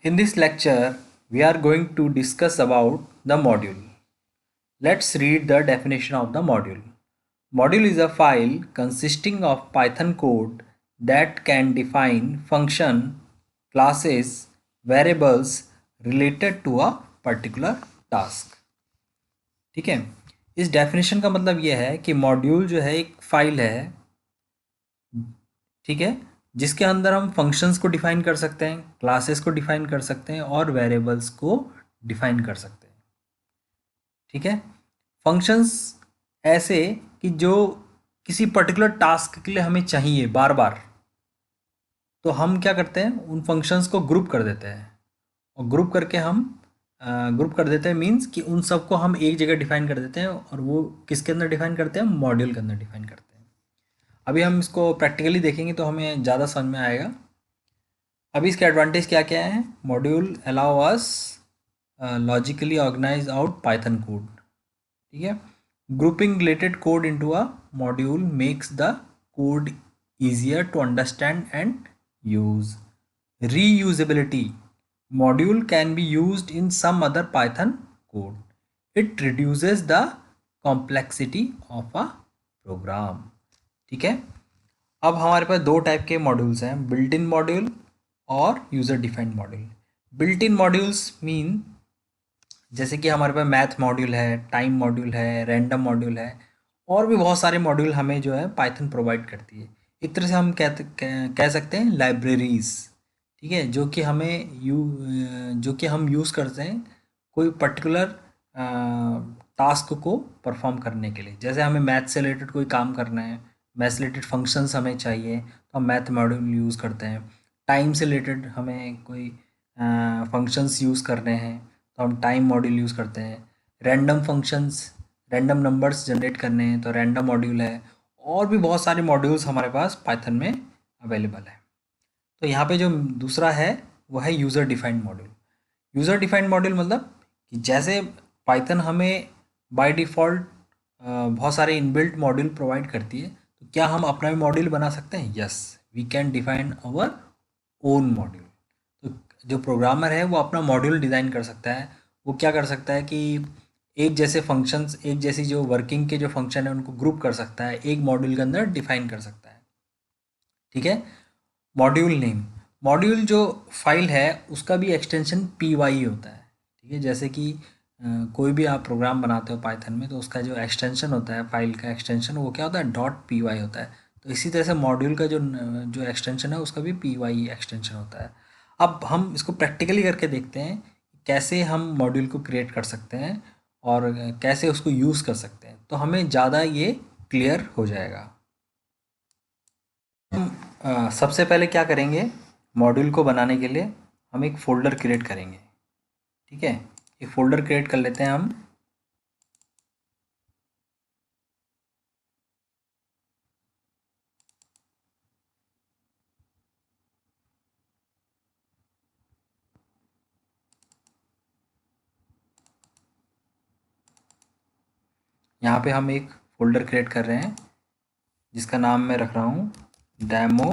In this lecture, we are going to discuss about the module. Let's read the definition of the module. Module is a file consisting of Python code that can define function, classes, variables related to a particular task. ठीक है, इस definition का मतलब यह है कि module जो है एक फाइल है, ठीक है, जिसके अंदर हम फंक्शंस को डिफाइन कर सकते हैं, क्लासेस को डिफाइन कर सकते हैं और वेरिएबल्स को डिफाइन कर सकते हैं। ठीक है, फंक्शंस ऐसे कि जो किसी पर्टिकुलर टास्क के लिए हमें चाहिए बार बार, तो हम क्या करते हैं, उन फंक्शंस को ग्रुप कर देते हैं और ग्रुप कर देते हैं मीन्स कि उन सबको हम एक जगह डिफाइन कर देते हैं और वो किसके अंदर डिफाइन करते हैं, मॉड्यूल के अंदर डिफाइन करते हैं। अभी हम इसको प्रैक्टिकली देखेंगे तो हमें ज़्यादा समझ में आएगा। अभी इसके एडवांटेज क्या क्या है। Module allow us logically organise out Python code. ठीक है, grouping related code into a module makes the code easier to understand and use. Reusability. Module can be used in some other Python code. It reduces the complexity of a program. ठीक है, अब हमारे पास दो type के modules हैं, built in module और user defined module. Built in modules mean जैसे कि हमारे पास मैथ मॉड्यूल है, टाइम मॉड्यूल है, रैंडम मॉड्यूल है और भी बहुत सारे मॉड्यूल हमें जो है पाइथन प्रोवाइड करती है। एक तरह से हम कह सकते हैं लाइब्रेरीज। ठीक है, जो कि हम यूज़ करते हैं कोई पर्टिकुलर टास्क को परफॉर्म करने के लिए। जैसे हमें मैथ से रिलेटेड कोई काम करना है, मैथ से रिलेटेड फंक्शंस हमें चाहिए तो हम मैथ मॉड्यूल यूज़ करते हैं। टाइम से रिलेटेड हमें कोई फंक्शंस यूज़ करने हैं तो हम टाइम मॉड्यूल यूज़ करते हैं। Random functions, random numbers generate करने हैं तो रैंडम मॉड्यूल है। और भी बहुत सारे मॉड्यूल्स हमारे पास पाइथन में अवेलेबल है। तो यहाँ पे जो दूसरा है वो है user defined module. User defined module मतलब कि जैसे पाइथन हमें बाय डिफ़ॉल्ट बहुत सारे इनबिल्ट मॉड्यूल प्रोवाइड करती है, तो क्या हम अपना भी मॉड्यूल बना सकते हैं? Yes, we can define our own module. तो जो प्रोग्रामर है वो अपना मॉड्यूल डिज़ाइन कर सकता है। वो क्या कर सकता है कि एक जैसे फंक्शंस, एक जैसी जो वर्किंग के जो फंक्शन है उनको ग्रुप कर सकता है, एक मॉड्यूल के अंदर डिफाइन कर सकता है। ठीक है, मॉड्यूल नेम, मॉड्यूल जो फाइल है उसका भी एक्सटेंशन पी वाई होता है। ठीक है, जैसे कि कोई भी आप प्रोग्राम बनाते हो पाइथन में तो उसका जो एक्सटेंशन होता है, फाइल का एक्सटेंशन, वो क्या होता है, डॉट पी वाई होता है। तो इसी तरह से मॉड्यूल का जो एक्सटेंशन है उसका भी पी वाई एक्सटेंशन होता है। अब हम इसको प्रैक्टिकली करके देखते हैं कैसे हम मॉड्यूल को क्रिएट कर सकते हैं और कैसे उसको यूज़ कर सकते हैं, तो हमें ज़्यादा ये क्लियर हो जाएगा। हम सबसे पहले क्या करेंगे, मॉड्यूल को बनाने के लिए हम एक फ़ोल्डर क्रिएट करेंगे। ठीक है, एक फ़ोल्डर क्रिएट कर लेते हैं हम। यहाँ पे हम एक फ़ोल्डर क्रिएट कर रहे हैं जिसका नाम मैं रख रहा हूँ डेमो।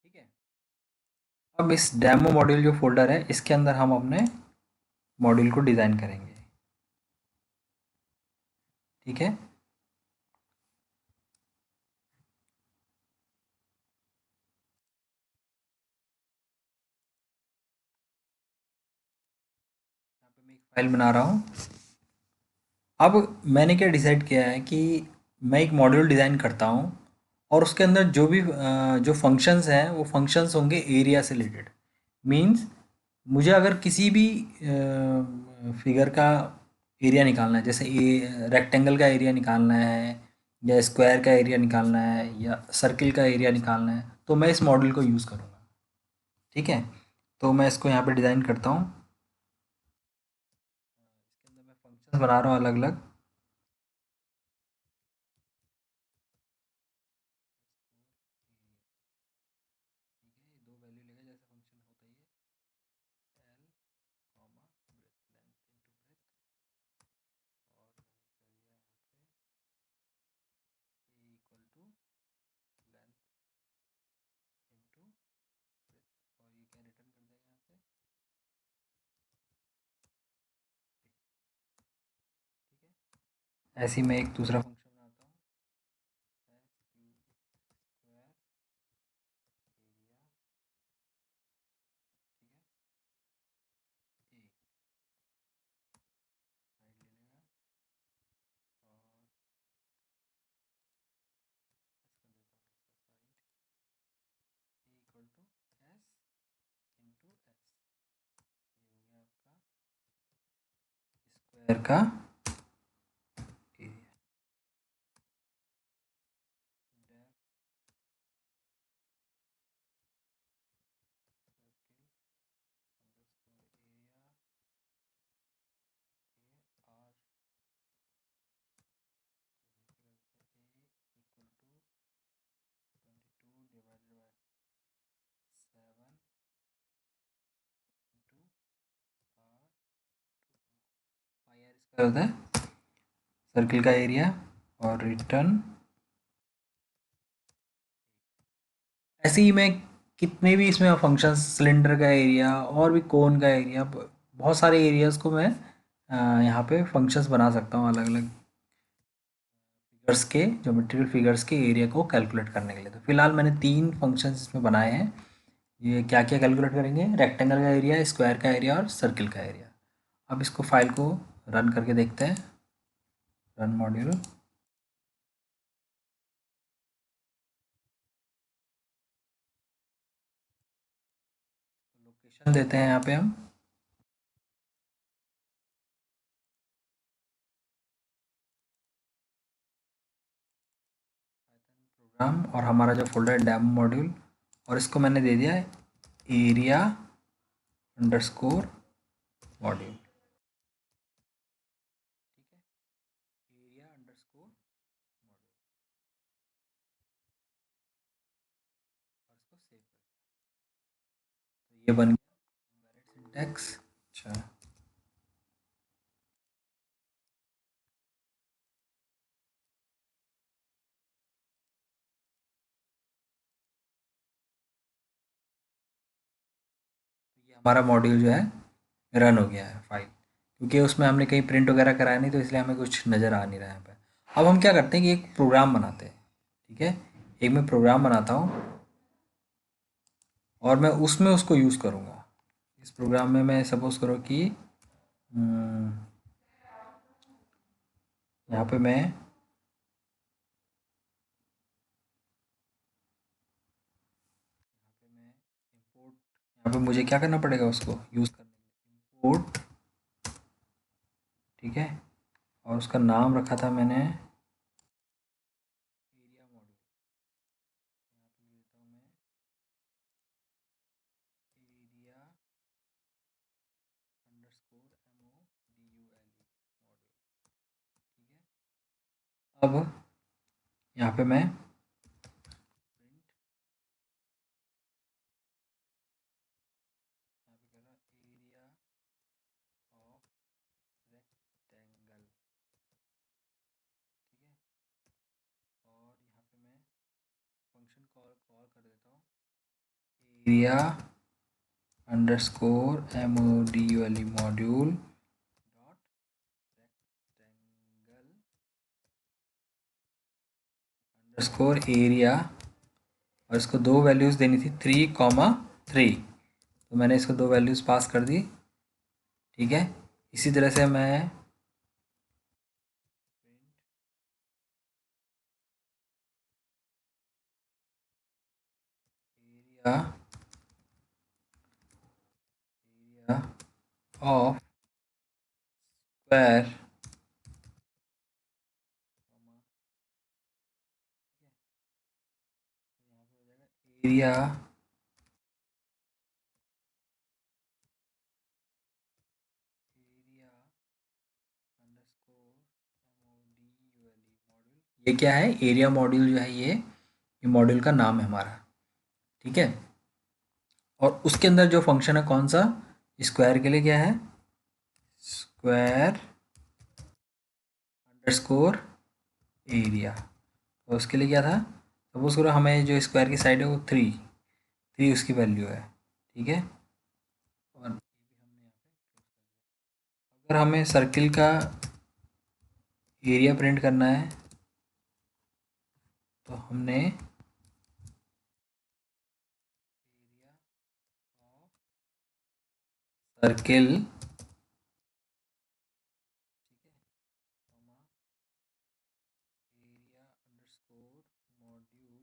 ठीक है, अब इस डेमो मॉड्यूल जो फोल्डर है इसके अंदर हम अपने मॉड्यूल को डिज़ाइन करेंगे। ठीक है, यहाँ पे मैं एक फाइल बना रहा हूँ। अब मैंने क्या डिसाइड किया है कि मैं एक मॉड्यूल डिज़ाइन करता हूँ और उसके अंदर जो भी जो फंक्शंस हैं वो फंक्शंस होंगे एरिया से रिलेटेड। मीन्स मुझे अगर किसी भी फिगर का एरिया निकालना है, जैसे रेक्टेंगल का एरिया निकालना है या स्क्वायर का एरिया निकालना है या सर्किल का एरिया निकालना है, तो मैं इस मॉडल को यूज़ करूँगा। ठीक है, तो मैं इसको यहाँ पे डिज़ाइन करता हूँ। इसके अंदर मैं फंक्शंस बना रहा हूँ अलग अलग। ठीक है, ये दो वैल्यू लेगा जैसे फंक्शन होता ही है, L comma breadth length into breadth, और मैंने कर दिया यहाँ पे ए इक्वल टू लेंथ ऐसे ही मैं एक दूसरा फंक्शन बनाता हूँ, स्क्वायर एरिया, ठीक है, ए साइड ले लेगा और इसका देता हूँ इसका side A equal to S into S, ये हो गया आपका स्क्वायर का area. Def circle underscore area R equal to 22 divided by 7 into R, pi R इसका होता है सर्किल का एरिया, और रिटर्न। ऐसे ही मैं कितने भी इसमें फंक्शंस, सिलेंडर का एरिया और भी कोन का एरिया, बहुत सारे एरियाज को मैं यहाँ पे फंक्शंस बना सकता हूँ अलग अलग फिगर्स के, ज्योमेट्रिकल फिगर्स के एरिया को कैलकुलेट करने के लिए। तो फिलहाल मैंने 3 फंक्शंस इसमें बनाए हैं। ये क्या क्या कैलकुलेट करेंगे? रेक्टेंगल का एरिया, स्क्वायर का एरिया और सर्किल का एरिया। अब इसको फाइल को रन करके देखते हैं। रन मॉड्यूल, लोकेशन देते हैं यहाँ पे हम प्रोग्राम, और हमारा जो फोल्डर है डेमो मॉड्यूल, और इसको मैंने दे दिया है एरिया अंडरस्कोर मॉड्यूल। ठीक है, एरिया अंडरस्कोर मॉड्यूल, और इसको सेव कर, तो ये बन गया सिंटैक्स। अच्छा, तो ये हमारा मॉड्यूल जो है रन हो गया है फाइल, क्योंकि उसमें हमने कहीं प्रिंट वगैरह कराया नहीं, तो इसलिए हमें कुछ नज़र आ नहीं रहा है यहाँ पे। अब हम क्या करते हैं कि एक प्रोग्राम बनाते हैं। ठीक है, एक मैं प्रोग्राम बनाता हूँ और मैं उसमें उसको यूज़ करूँगा। इस प्रोग्राम में मैं सपोज़ करो कि यहाँ पे मैं इंपोर्ट, यहाँ पे मुझे क्या करना पड़ेगा उसको यूज़ करने के लिए, इंपोर्ट। ठीक है, और उसका नाम रखा था मैंने एरिया मॉड्यूल। यहाँ पे लेता हूँ मैं एरिया अंडरस्कोर MODULE मॉड्यूल। ठीक है, अब यहाँ पे मैं प्रिंट, यहाँ पे कर रहा एरिया ऑफ रेक्टेंगल। ठीक है, और यहाँ पे मैं फंक्शन कॉल कॉल कर देता हूँ area underscore MODULE module dot rectangle underscore area, और इसको दो वैल्यूज़ देनी थी 3,3, तो मैंने इसको दो वैल्यूज़ पास कर दी। ठीक है, इसी तरह से मैं area area of square area area underscore MODULE module, ये क्या है? एरिया मॉड्यूल जो है ये मॉड्यूल का नाम है हमारा। ठीक है, और उसके अंदर जो फंक्शन है कौन सा? स्क्वायर के लिए क्या है? Square underscore area. और उसके लिए क्या था? सपोज करो हमें जो स्क्वायर की साइड है वो 3 उसकी वैल्यू है। ठीक है, और अगर हमें सर्किल का एरिया प्रिंट करना है तो हमने circle area underscore module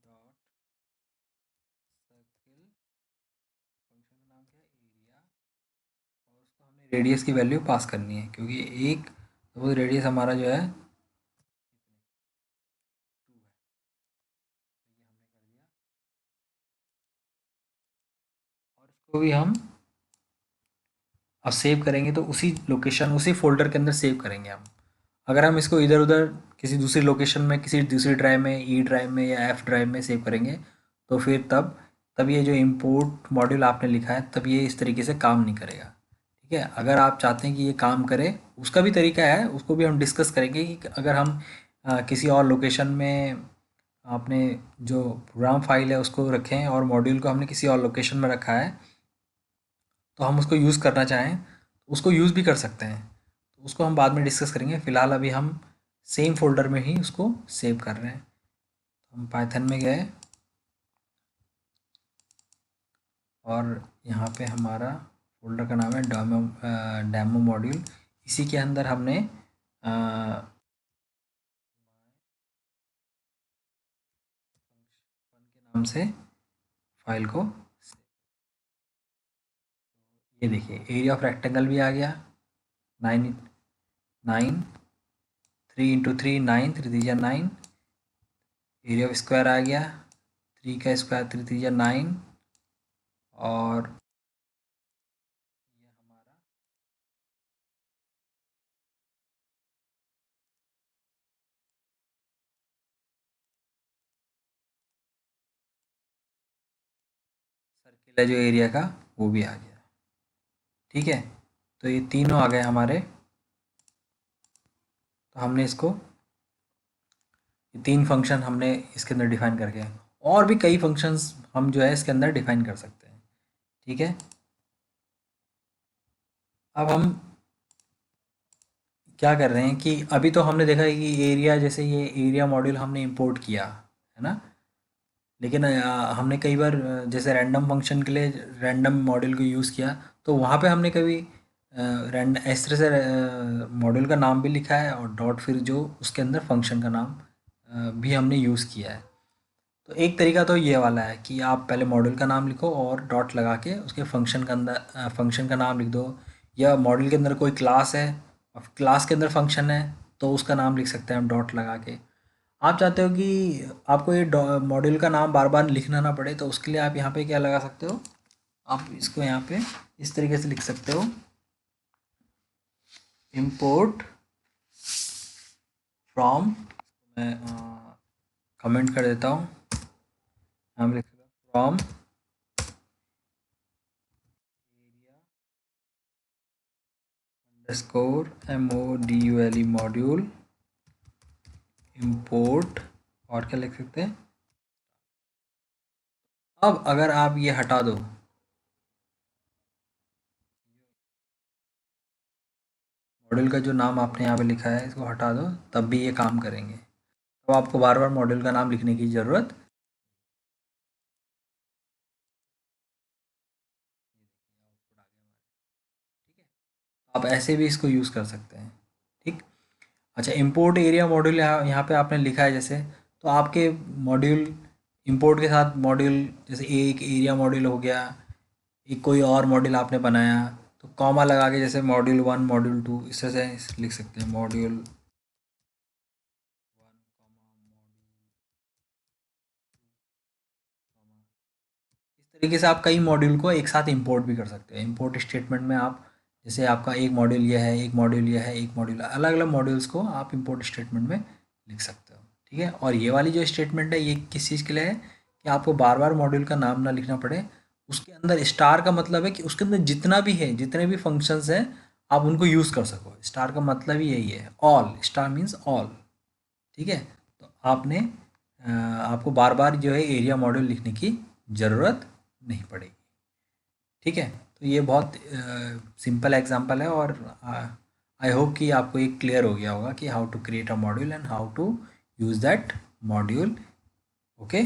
dot circle, function का नाम क्या है एरिया, और उसको हमने रेडियस की वैल्यू पास करनी है, क्योंकि एक सपोज रेडियस हमारा जो है 2 है, तो ये हमने कर दिया। और इसको भी हम अब सेव करेंगे तो उसी लोकेशन उसी फ़ोल्डर के अंदर सेव करेंगे हम। अगर हम इसको इधर-उधर किसी दूसरी लोकेशन में, किसी दूसरी ड्राइव में, ई ड्राइव में या एफ ड्राइव में सेव करेंगे तो फिर तब ये जो इम्पोर्ट मॉड्यूल आपने लिखा है तब ये इस तरीके से काम नहीं करेगा। ठीक है? अगर आप चाहते हैं कि ये काम करे, उसका भी तरीका है, उसको भी हम डिस्कस करेंगे कि अगर हम किसी और लोकेशन में आपने जो प्रोग्राम फाइल है उसको रखें और मॉड्यूल को हमने किसी और लोकेशन में रखा है, तो हम उसको यूज़ करना चाहें तो उसको यूज़ भी कर सकते हैं। तो उसको हम बाद में डिस्कस करेंगे, फ़िलहाल अभी हम सेम फ़ोल्डर में ही उसको सेव कर रहे हैं। हम पाइथन में गए और यहाँ पे हमारा फ़ोल्डर का नाम है डेमो मॉड्यूल। इसी के अंदर हमने फंक्शन के नाम से फाइल को, ये देखिए एरिया ऑफ रेक्टेंगल भी आ गया, 9 9 3 इंटू 3 9, 3 3 9। एरिया ऑफ स्क्वायर आ गया, 3 का स्क्वायर 3 3 9। और ये हमारा सर्किल है जो एरिया का, वो भी आ गया। ठीक है, तो ये तीनों आ गए हमारे। तो हमने इसको, ये 3 फंक्शन हमने इसके अंदर डिफाइन करके, और भी कई फंक्शंस हम जो है इसके अंदर डिफाइन कर सकते हैं। ठीक है, अब हम क्या कर रहे हैं कि अभी तो हमने देखा है कि एरिया, जैसे ये एरिया मॉड्यूल हमने इंपोर्ट किया है ना, लेकिन हमने कई बार जैसे रैंडम फंक्शन के लिए रैंडम मॉड्यूल को यूज़ किया, तो वहाँ पे हमने कभी रैंड इस तरह से मॉड्यूल का नाम भी लिखा है और डॉट फिर जो उसके अंदर फंक्शन का नाम भी हमने यूज़ किया है। तो एक तरीका तो ये वाला है कि आप पहले मॉड्यूल का नाम लिखो और डॉट लगा के उसके फंक्शन का अंदर फंक्शन का नाम लिख दो, या मॉड्यूल के अंदर कोई क्लास है और क्लास के अंदर फंक्शन है तो उसका नाम लिख सकते हैं हम डॉट लगा के। आप चाहते हो कि आपको ये मॉड्यूल का नाम बार बार लिखना ना पड़े, तो उसके लिए आप यहाँ पे क्या लगा सकते हो, आप इसको यहाँ पे इस तरीके से लिख सकते हो, इम्पोर्ट फ्रॉम, मैं कमेंट कर देता हूँ, यहाँ पे लिख from underscore MODULE module import, और क्या लिख सकते हैं। अब अगर आप ये हटा दो, मॉड्यूल का जो नाम आपने यहाँ पे लिखा है इसको हटा दो, तब भी ये काम करेंगे, तो आपको बार बार मॉड्यूल का नाम लिखने की ज़रूरत। ठीक है, आप ऐसे भी इसको यूज़ कर सकते हैं। ठीक, अच्छा इंपोर्ट एरिया मॉड्यूल यहाँ पे आपने लिखा है जैसे, तो आपके मॉड्यूल इंपोर्ट के साथ मॉड्यूल, जैसे एक एरिया मॉड्यूल हो गया, एक कोई और मॉड्यूल आपने बनाया, तो कॉमा लगा के जैसे मॉड्यूल 1 मॉड्यूल 2 इस तरह से लिख सकते हैं, मॉड्यूल 1 इस तरीके से आप कई मॉड्यूल को एक साथ इंपोर्ट भी कर सकते हैं। इंपोर्ट स्टेटमेंट में आप, जैसे आपका एक मॉड्यूल यह है, एक मॉड्यूल यह है, एक मॉड्यूल, अलग अलग मॉड्यूल्स को आप इंपोर्ट स्टेटमेंट में लिख सकते हो। ठीक है, और ये वाली जो स्टेटमेंट है ये किस चीज़ के लिए है कि आपको बार बार मॉड्यूल का नाम ना लिखना पड़े। उसके अंदर स्टार का मतलब है कि उसके अंदर जितना भी है, जितने भी फंक्शंस हैं, आप उनको यूज़ कर सको। स्टार का मतलब ही यही है, ऑल, स्टार मीन्स ऑल। ठीक है, तो आपको बार बार जो है एरिया मॉड्यूल लिखने की ज़रूरत नहीं पड़ेगी। ठीक है, तो ये बहुत सिंपल एग्जांपल है, और आई होप कि आपको एक क्लियर हो गया होगा कि how to create a module and how to use that module. Okay.